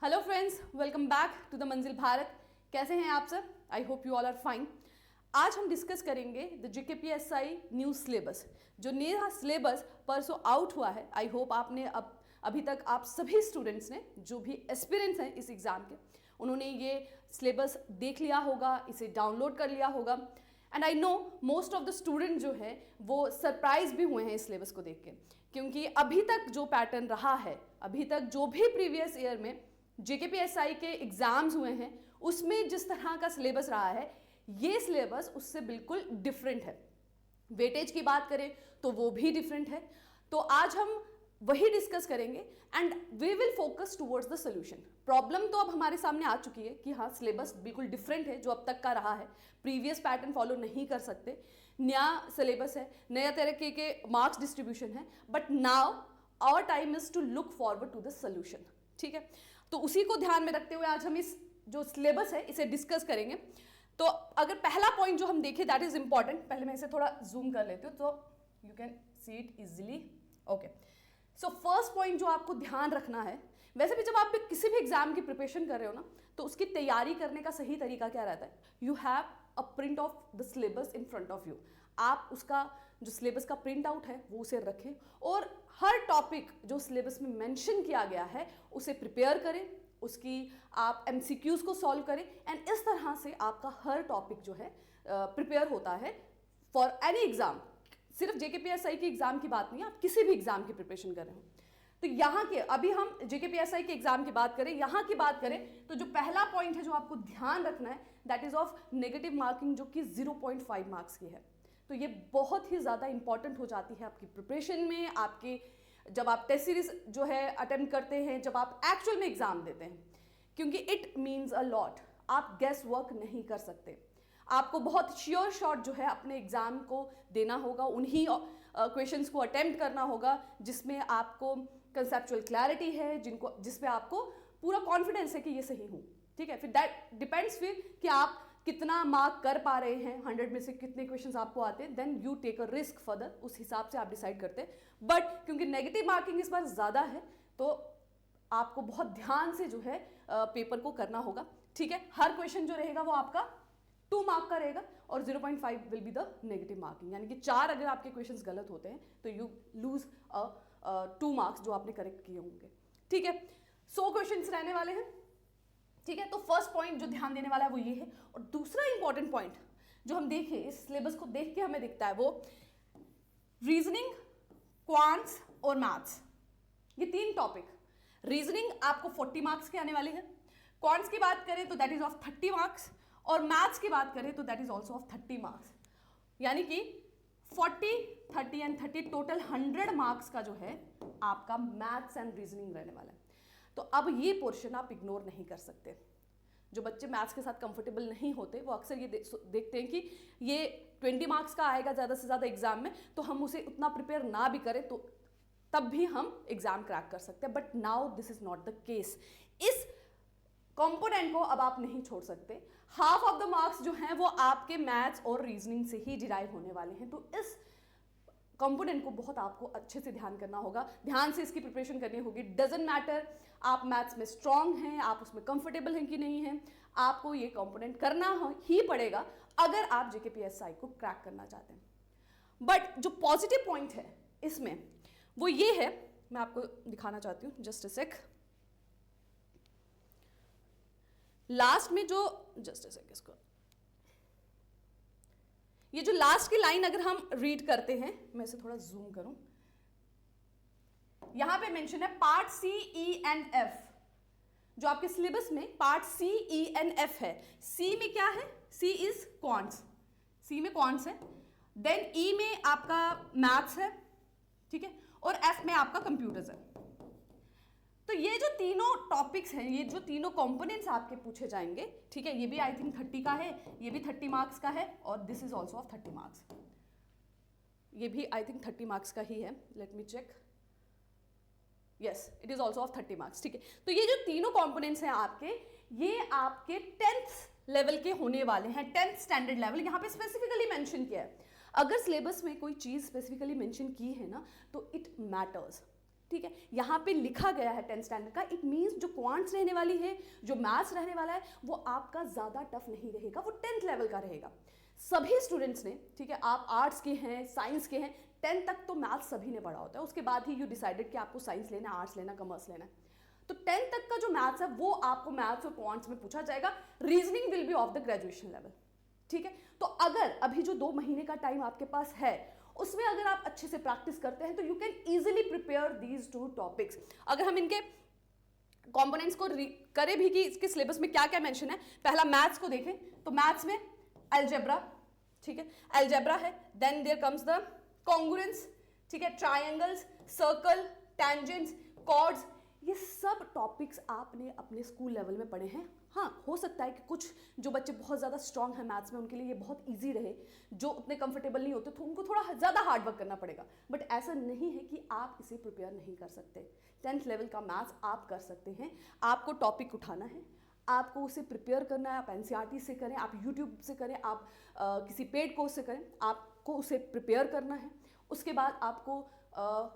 Hello friends, welcome back to the Manzil Bharat. कैसे हैं आप सब? I hope you all are fine. आज हम डिस्कस करेंगे द जीकेपीएसआई न्यू सिलेबस। जो नया सिलेबस परसों आउट हुआ है, आई होप आपने अभी तक आप सभी स्टूडेंट्स ने, जो भी एस्पिरेंट्स हैं इस एग्ज़ाम के, उन्होंने ये सिलेबस देख लिया होगा, इसे डाउनलोड कर लिया होगा। And I know most of the student जो है वो सरप्राइज भी हुए हैं इस सिलेबस को देख के, क्योंकि अभी तक जो पैटर्न रहा है, अभी तक जो भी प्रीवियस ईयर में जेकेपीएसआई के एग्जाम्स हुए हैं उसमें जिस तरह का सिलेबस रहा है, ये सिलेबस उससे बिल्कुल डिफरेंट है। वेटेज की बात करें तो वो भी डिफरेंट है। तो आज हम वही डिस्कस करेंगे and we will focus towards the solution. Problem तो अब हमारे सामने आ चुकी है कि हाँ, सिलेबस बिल्कुल डिफरेंट है जो अब तक का रहा है। प्रीवियस पैटर्न फॉलो नहीं कर सकते, नया सिलेबस है, नया तरीके के मार्क्स डिस्ट्रीब्यूशन है। But now our time is to look forward to the solution. ठीक है, तो उसी को ध्यान में रखते हुए आज हम इस जो सिलेबस है इसे डिस्कस करेंगे। तो अगर पहला पॉइंट जो हम देखें दैट इज इंपॉर्टेंट, पहले मैं इसे थोड़ा जूम कर लेती हूँ तो you can see it easily. Okay, so first point जो आपको ध्यान रखना है, वैसे भी जब आप किसी भी एग्जाम की प्रिपरेशन कर रहे हो ना, तो उसकी तैयारी करने का सही तरीका क्या रहता है? You have a print of the syllabus in front of you. आप उसका जो सिलेबस का प्रिंट आउट है वो उसे रखें और हर टॉपिक जो सिलेबस में मेंशन किया गया है उसे प्रिपेयर करें, उसकी आप एमसीक्यूज को सॉल्व करें एंड इस तरह से आपका हर टॉपिक जो है प्रिपेयर होता है फॉर एनी एग्जाम। सिर्फ जेकेपीएसआई के एग्जाम की बात नहीं है, आप किसी भी एग्जाम की प्रिपरेशन कर रहे हो। तो यहाँ के अभी हम जेकेपीएसआई के एग्जाम की बात करें, यहाँ की बात करें तो जो पहला पॉइंट है जो आपको ध्यान रखना है that is of negative marking, जो कि 0.5 मार्क्स की है। तो ये बहुत ही ज़्यादा इंपॉर्टेंट हो जाती है आपकी प्रिपरेशन में, आपके जब आप टेस्ट सीरीज जो है अटेम्प्ट करते हैं, जब आप एक्चुअल में एग्जाम देते हैं, क्योंकि इट मीन्स अ लॉट। आप गेस वर्क नहीं कर सकते, आपको बहुत श्योर शॉट जो है अपने एग्जाम को देना होगा, उन्हीं क्वेश्चंस को अटेम्प्ट करना होगा जिसमें आपको कंसेप्चुअल क्लैरिटी है, जिसमें आपको पूरा कॉन्फिडेंस है कि ये सही हूँ। ठीक है, फिर दैट डिपेंड्स फिर कि आप कितना मार्क कर पा रहे हैं, 100 में से कितने क्वेश्चंस आपको आते हैं, then you take a risk further, उस हिसाब से आप डिसाइड करते हैं। बट क्योंकि नेगेटिव मार्किंग इस बार ज़्यादा है तो आपको बहुत ध्यान से जो है पेपर को करना होगा। ठीक है, हर क्वेश्चन जो रहेगा वो आपका 2 मार्क का रहेगा और 0.5 will be the negative marking, यानी कि 4 अगर आपके क्वेश्चंस गलत होते हैं तो यू लूज 2 मार्क्स जो आपने करेक्ट किए होंगे। ठीक है, 100 क्वेश्चंस रहने वाले हैं। ठीक है, तो फर्स्ट पॉइंट जो ध्यान देने वाला है वो ये है। और दूसरा इंपॉर्टेंट पॉइंट जो हम देखें, इस सिलेबस को देख के हमें दिखता है, वो रीजनिंग, क्वांट्स और मैथ्स, ये 3 टॉपिक। रीजनिंग आपको 40 मार्क्स के आने वाले हैं, क्वांट्स की बात करें तो दैट इज ऑफ 30 मार्क्स, और मैथ्स की बात करें तो that is also of 30 marks. यानी कि 40, 30 एंड 30 टोटल 100 मार्क्स का जो है आपका मैथ्स एंड रीजनिंग रहने वाला है। तो अब ये पोर्शन आप इग्नोर नहीं कर सकते। जो बच्चे मैथ्स के साथ कंफर्टेबल नहीं होते वो अक्सर ये देखते हैं कि ये 20 मार्क्स का आएगा ज़्यादा से ज़्यादा एग्जाम में, तो हम उसे उतना प्रिपेयर ना भी करें तो तब भी हम एग्जाम क्रैक कर सकते हैं। But now this is not the case. इस कंपोनेंट को अब आप नहीं छोड़ सकते। हाफ ऑफ द मार्क्स जो हैं वो आपके मैथ्स और रीजनिंग से ही डिराइव होने वाले हैं। तो इस कंपोनेंट को बहुत आपको अच्छे से ध्यान करना होगा, ध्यान से इसकी प्रिपरेशन करनी होगी। डजंट मैटर आप मैथ्स में स्ट्रांग हैं, आप उसमें कंफर्टेबल हैं कि नहीं हैं, आपको ये कंपोनेंट करना ही पड़ेगा अगर आप जेकेपीएसआई को क्रैक करना चाहते हैं। बट जो पॉजिटिव पॉइंट है इसमें वो ये है, मैं आपको दिखाना चाहती हूँ, जस्ट अ सेक। लास्ट में जो जस्ट अ सेक, इसको ये जो लास्ट की लाइन अगर हम रीड करते हैं, मैं इसे थोड़ा जूम करूं, यहां पे मेंशन है part C, E and F. जो आपके सिलेबस में part C, E and F है। सी में क्या है? सी इज क्वांट्स, सी में क्वांट्स है। देन ई में आपका मैथ्स है, ठीक है, और एफ में आपका कंप्यूटर्स है। तो ये जो तीनों टॉपिक्स हैं, ये जो तीनों कंपोनेंट्स आपके पूछे जाएंगे, ठीक है, ये भी आई थिंक 30 का है, ये भी 30 मार्क्स का है, और this is also of 30 marks. ये भी आई थिंक 30 मार्क्स का ही है, let me check, yes it is also of 30 marks. ठीक है, तो ये जो तीनों कंपोनेंट्स हैं आपके, ये आपके 10th लेवल के होने वाले हैं, 10th स्टैंडर्ड लेवल यहाँ पे स्पेसिफिकली मेंशन किया है। अगर सिलेबस में कोई चीज स्पेसिफिकली मेंशन की है ना तो इट मैटर्स। ठीक है, यहाँ पे लिखा गया है 10th स्टैंडर्ड का, इट मीन्स जो क्वांट्स रहने वाली है, जो मैथ्स रहने वाला है, वो आपका ज़्यादा टफ नहीं रहेगा, वो 10th लेवल का रहेगा। सभी स्टूडेंट्स ने, ठीक है, आप आर्ट्स के हैं, साइंस के हैं, 10th तक तो मैथ्स सभी ने पढ़ा होता है, उसके बाद ही यू डिसाइडेड कि आपको साइंस लेना, आर्ट्स लेना, कॉमर्स लेना है। तो 10th तक का जो मैथ्स है वो आपको मैथ्स और क्वांट्स में पूछा जाएगा। Reasoning will be of the graduation level, ठीक है। तो अगर अभी जो 2 महीने का टाइम आपके पास है, उसमें अगर आप अच्छे से प्रैक्टिस करते हैं तो you can easily prepare these 2 topics. अगर हम इनके कंपोनेंट्स को करें भी कि इसके सिलेबस में क्या क्या मेंशन है, पहला मैथ्स को देखें तो मैथ्स में अलजेब्रा, ठीक है, अलजेब्रा है, then there comes the congruence, ठीक है, ट्रायंगल्स, सर्कल, टेंजेंट्स, कॉर्ड्स, ये सब टॉपिक्स आपने अपने स्कूल लेवल में पढ़े हैं। हाँ, हो सकता है कि कुछ जो बच्चे बहुत ज़्यादा स्ट्रांग है मैथ्स में, उनके लिए ये बहुत इजी रहे, जो उतने कंफर्टेबल नहीं होते तो उनको थोड़ा ज़्यादा हार्ड वर्क करना पड़ेगा, बट ऐसा नहीं है कि आप इसे प्रिपेयर नहीं कर सकते। 10th लेवल का मैथ्स आप कर सकते हैं। आपको टॉपिक उठाना है, आपको उसे प्रिपेयर करना है, आप NCERT से करें, आप यूट्यूब से करें, आप किसी पेड कोर्स से करें, आपको उसे प्रिपेयर करना है। उसके बाद आपको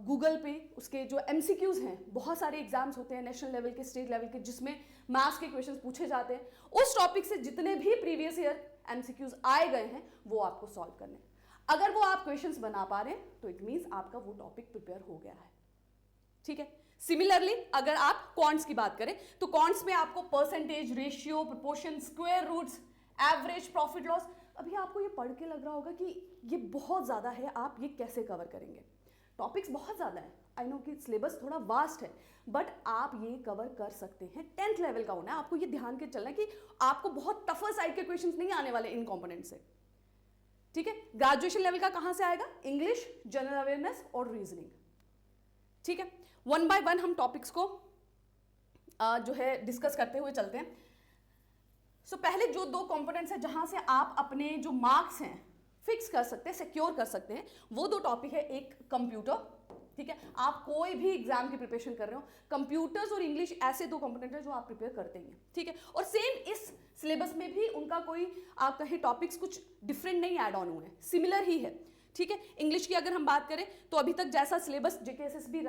गूगल पे उसके जो MCQs हैं, बहुत सारे एग्जाम्स होते हैं नेशनल लेवल के, स्टेट लेवल के, जिसमें मैथ्स के क्वेश्चंस पूछे जाते हैं, उस टॉपिक से जितने भी प्रीवियस ईयर MCQs आए गए हैं वो आपको सॉल्व करने हैं। अगर वो आप क्वेश्चंस बना पा रहे हैं तो इट मीन्स आपका वो टॉपिक प्रिपेयर हो गया है, ठीक है। सिमिलरली अगर आप क्वांट्स की बात करें तो क्वांट्स में आपको percentage, ratio, proportion, square roots, average, profit loss, अभी आपको ये पढ़ के लग रहा होगा कि ये बहुत ज़्यादा है, आप ये कैसे कवर करेंगे। टॉपिक्स बहुत ज़्यादा है, आई नो कि सिलेबस थोड़ा वास्ट है, बट आप ये कवर कर सकते हैं। 10th लेवल का होना है, आपको ये ध्यान के चलना है कि आपको बहुत टफर साइड के क्वेश्चंस नहीं आने वाले इन कंपोनेंट से, ठीक है। ग्रेजुएशन लेवल का कहाँ से आएगा? इंग्लिश, जनरल अवेयरनेस और रीजनिंग, ठीक है। 1 बाय 1 हम टॉपिक्स को जो है डिस्कस करते हुए चलते हैं। सो पहले जो 2 कंपोनेंट्स हैं जहां से आप अपने जो मार्क्स हैं फिक्स कर सकते हैं, सिक्योर कर सकते हैं, वो 2 टॉपिक है, एक कंप्यूटर, ठीक है, आप कोई भी एग्जाम की प्रिपरेशन कर रहे हो, कंप्यूटर्स और इंग्लिश ऐसे 2 कंपोनेंट है जो आप प्रिपेयर करते हैं, ठीक है। और सेम इस सिलेबस में भी उनका कोई आप कहें टॉपिक्स कुछ डिफरेंट नहीं ऐड ऑन हुए हैं, सिमिलर ही है, ठीक है। इंग्लिश की अगर हम बात करें तो अभी तक जैसा सिलेबस JKSSB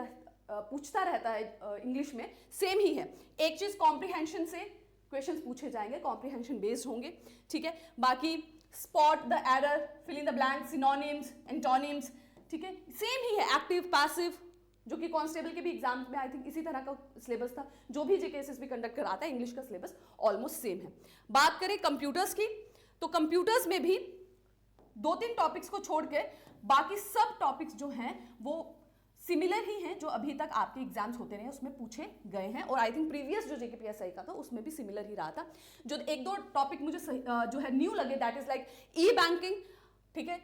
पूछता रहता है इंग्लिश में, सेम ही है। एक चीज कॉम्प्रिहेंशन से क्वेश्चंस पूछे जाएंगे, कॉम्प्रिहेंशन बेस्ड होंगे, ठीक है। बाकी spot the error, fill in the blank, synonyms, antonyms, ठीक है, सेम ही है। एक्टिव, पैसिव, जो कि कांस्टेबल के भी एग्जाम्स में आई थिंक इसी तरह का सिलेबस था, जो भी JKSSB कंडक्ट कराता है, इंग्लिश का सिलेबस ऑलमोस्ट सेम है। बात करें कंप्यूटर्स की तो कंप्यूटर्स में भी 2-3 टॉपिक्स को छोड़ के बाकी सब टॉपिक्स जो हैं वो सिमिलर ही हैं, जो अभी तक आपके एग्जाम्स होते रहे उसमें पूछे गए हैं, और आई थिंक प्रीवियस जो JKPSI का था उसमें भी सिमिलर ही रहा था। जो 1-2 टॉपिक मुझे जो है न्यू लगे, दैट इज लाइक ई-बैंकिंग, ठीक है,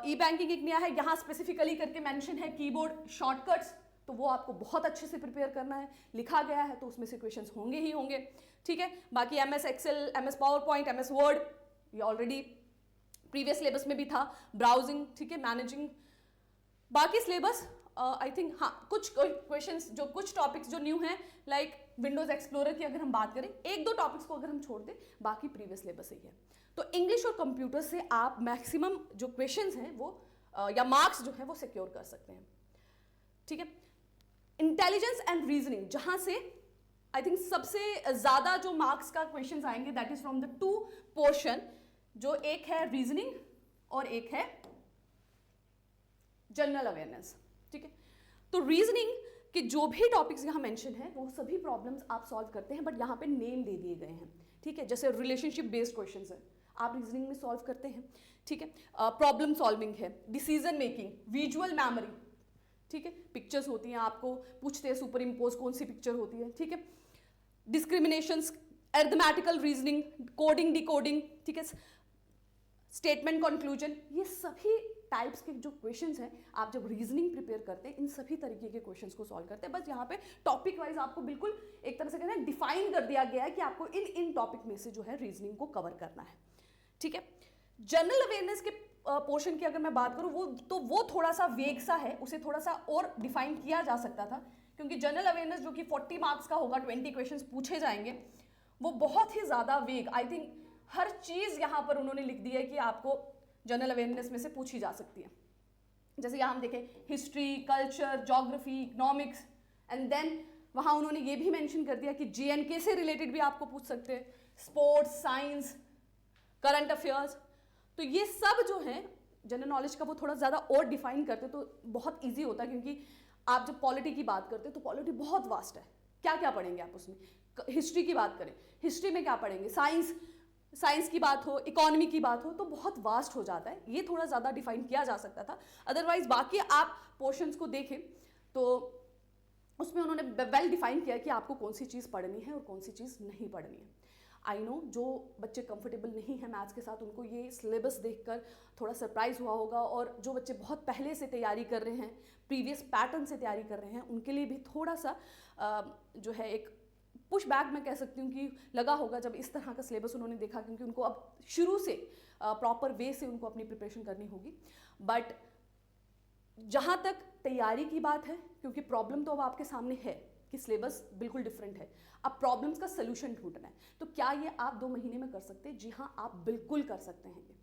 ई-बैंकिंग एक नया है, यहाँ स्पेसिफिकली करके मेंशन है कीबोर्ड शॉर्टकट्स, तो वो आपको बहुत अच्छे से प्रिपेयर करना है, लिखा गया है तो उसमें से क्वेश्चंस होंगे ही होंगे, ठीक है। बाकी MS Excel, MS PowerPoint, MS Word, ये ऑलरेडी प्रीवियस सिलेबस में भी था, ब्राउजिंग, ठीक है, मैनेजिंग। बाकी सिलेबस आई थिंक हाँ कुछ क्वेश्चंस जो कुछ टॉपिक्स जो न्यू हैं, लाइक विंडोज एक्सप्लोरर की अगर हम बात करें, 1-2 टॉपिक्स को अगर हम छोड़ दें, बाकी प्रीवियस सिलेबस ही है। तो इंग्लिश और कंप्यूटर से आप मैक्सिमम जो क्वेश्चंस हैं वो या मार्क्स जो है वो सिक्योर कर सकते हैं, ठीक है। इंटेलिजेंस एंड रीजनिंग, जहां से आई थिंक सबसे ज्यादा जो मार्क्स का क्वेश्चंस आएंगे, that is from the 2 portion, जो एक है रीजनिंग और एक है जनरल अवेयरनेस, ठीक है। तो रीजनिंग के जो भी टॉपिक्स यहाँ मेंशन है वो सभी प्रॉब्लम्स आप सॉल्व करते हैं, बट यहाँ पे नेम दे दिए गए हैं, ठीक है। जैसे रिलेशनशिप बेस्ड क्वेश्चंस है, आप रीजनिंग में सॉल्व करते हैं, ठीक है। प्रॉब्लम सॉल्विंग है, डिसीजन मेकिंग, विजुअल मेमोरी, ठीक है, पिक्चर्स होती हैं, आपको पूछते हैं सुपर इम्पोज कौन सी पिक्चर होती है, ठीक है। Discriminations, arithmetical reasoning, coding, decoding, ठीक है, स्टेटमेंट कंक्लूजन, ये सभी टाइप्स के जो क्वेश्चंस हैं आप जब रीजनिंग प्रिपेयर करते हैं, इन सभी तरीके के क्वेश्चंस को सॉल्व करते हैं। बस यहाँ पे टॉपिक वाइज आपको बिल्कुल एक तरह से कहते हैं डिफाइन कर दिया गया है कि आपको इन टॉपिक में से जो है रीजनिंग को कवर करना है, ठीक है। जनरल अवेयरनेस के पोर्शन की अगर मैं बात करूँ वो थोड़ा सा वेग सा है, उसे थोड़ा सा और डिफाइन किया जा सकता था, क्योंकि जनरल अवेयरनेस जो कि 40 मार्क्स का होगा, 20 क्वेश्चंस पूछे जाएंगे, वो बहुत ही ज़्यादा वेग, आई थिंक हर चीज़ यहाँ पर उन्होंने लिख दी है कि आपको जनरल अवेयरनेस में से पूछी जा सकती है। जैसे यहाँ हम देखें history, culture, geography, economics, and then वहाँ उन्होंने ये भी मेंशन कर दिया कि JNK से रिलेटेड भी आपको पूछ सकते हैं, स्पोर्ट्स, साइंस, करंट अफेयर्स। तो ये सब जो है जनरल नॉलेज का वो थोड़ा ज़्यादा और डिफाइन करते तो बहुत ईजी होता, क्योंकि आप जब पॉलिटी की बात करते हो तो पॉलिटी बहुत वास्ट है, क्या क्या पढ़ेंगे आप उसमें। हिस्ट्री की बात करें, हिस्ट्री में क्या पढ़ेंगे, साइंस की बात हो, इकोनॉमी की बात हो, तो बहुत वास्ट हो जाता है। ये थोड़ा ज़्यादा डिफाइन किया जा सकता था। अदरवाइज बाकी आप पोर्शंस को देखें तो उसमें उन्होंने वेल डिफाइन किया कि आपको कौन सी चीज़ पढ़नी है और कौन सी चीज़ नहीं पढ़नी है। आई नो जो बच्चे कंफर्टेबल नहीं हैं मैथ्स के साथ, उनको ये सिलेबस देखकर थोड़ा सरप्राइज हुआ होगा, और जो बच्चे बहुत पहले से तैयारी कर रहे हैं, प्रीवियस पैटर्न से तैयारी कर रहे हैं, उनके लिए भी थोड़ा सा जो है एक पुश बैक मैं कह सकती हूँ कि लगा होगा जब इस तरह का सिलेबस उन्होंने देखा, क्योंकि उनको अब शुरू से प्रॉपर वे से उनको अपनी प्रिपरेशन करनी होगी। बट जहाँ तक तैयारी की बात है, क्योंकि प्रॉब्लम तो अब आपके सामने है कि सिलेबस बिल्कुल डिफरेंट है, अब प्रॉब्लम्स का सलूशन ढूंढना है। तो क्या ये आप 2 महीने में कर सकते हैं? जी हाँ, आप बिल्कुल कर सकते हैं।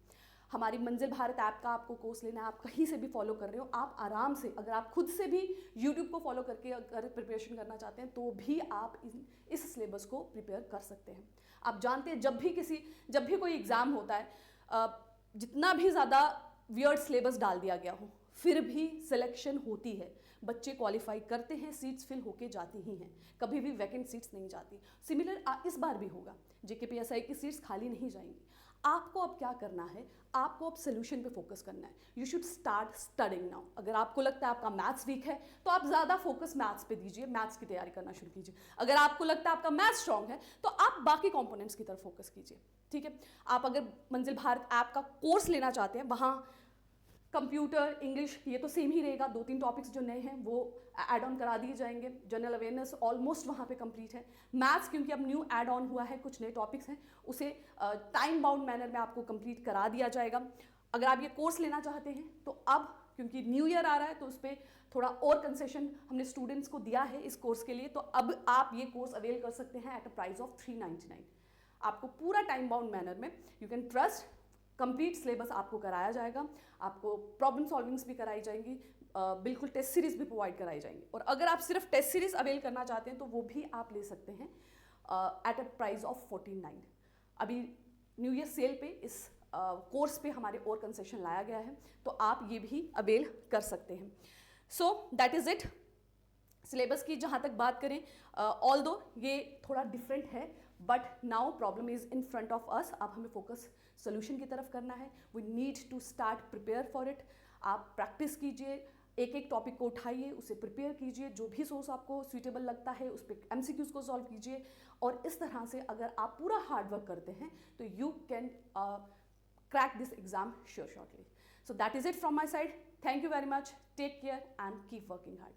हमारी मंजिल भारत ऐप का आपको कोर्स लेना है, आप कहीं से भी फॉलो कर रहे हो, आप आराम से, अगर आप खुद से भी यूट्यूब को फॉलो करके अगर प्रिपरेशन करना चाहते हैं तो भी आप इस सिलेबस को प्रिपेयर कर सकते हैं। आप जानते हैं जब भी कोई एग्ज़ाम होता है, जितना भी ज़्यादा वियर्ड सिलेबस डाल दिया गया हो, फिर भी सिलेक्शन होती है, बच्चे क्वालिफाई करते हैं, सीट्स फिल होके जाती ही हैं, कभी भी वैकेंट सीट्स नहीं जाती। सिमिलर इस बार भी होगा, JKPSI की सीट्स खाली नहीं जाएंगी। आपको अब क्या करना है, आपको अब सोल्यूशन पे फोकस करना है। You should start studying now. अगर आपको लगता है आपका मैथ्स वीक है तो आप ज़्यादा फोकस मैथ्स पे दीजिए, मैथ्स की तैयारी करना शुरू कीजिए। अगर आपको लगता है आपका मैथ्स स्ट्रॉन्ग है तो आप बाकी कंपोनेंट्स की तरफ फोकस कीजिए, ठीक है। आप अगर मंजिल भारत ऐप का कोर्स लेना चाहते हैं, वहाँ कंप्यूटर, इंग्लिश, ये तो सेम ही रहेगा, 2-3 टॉपिक्स जो नए हैं वो ऐड ऑन करा दिए जाएंगे। जनरल अवेयरनेस ऑलमोस्ट वहाँ पे कंप्लीट है। मैथ्स क्योंकि अब न्यू ऐड ऑन हुआ है, कुछ नए टॉपिक्स हैं, उसे टाइम बाउंड मैनर में आपको कंप्लीट करा दिया जाएगा। अगर आप ये कोर्स लेना चाहते हैं तो अब क्योंकि न्यू ईयर आ रहा है तो उस पर थोड़ा और कंसेशन हमने स्टूडेंट्स को दिया है इस कोर्स के लिए, तो अब आप ये कोर्स अवेल कर सकते हैं एट अ प्राइस ऑफ 399। आपको पूरा टाइम बाउंड मैनर में, you can trust, complete syllabus आपको कराया जाएगा, आपको प्रॉब्लम सॉल्विंग्स भी कराई जाएंगी, बिल्कुल टेस्ट सीरीज भी प्रोवाइड कराई जाएंगी। और अगर आप सिर्फ टेस्ट सीरीज अवेल करना चाहते हैं तो वो भी आप ले सकते हैं एट अ प्राइस ऑफ 49। अभी न्यू ईयर सेल पे इस कोर्स पे हमारे और कंसेशन लाया गया है, तो आप ये भी अवेल कर सकते हैं। So that is it. Syllabus की जहाँ तक बात करें, ऑल्दो ये थोड़ा डिफरेंट है, but now problem is in front of us. अब हमें फोकस सोल्यूशन की तरफ करना है। We need to start prepare for it. आप प्रैक्टिस कीजिए, एक एक टॉपिक को उठाइए, उसे प्रिपेयर कीजिए, जो भी सोर्स आपको सूटेबल लगता है उस पर MCQs को सॉल्व कीजिए, और इस तरह से अगर आप पूरा हार्ड वर्क करते हैं तो you can crack this exam sure shortly. So that is it from my side. Thank you very much. Take care and keep working hard.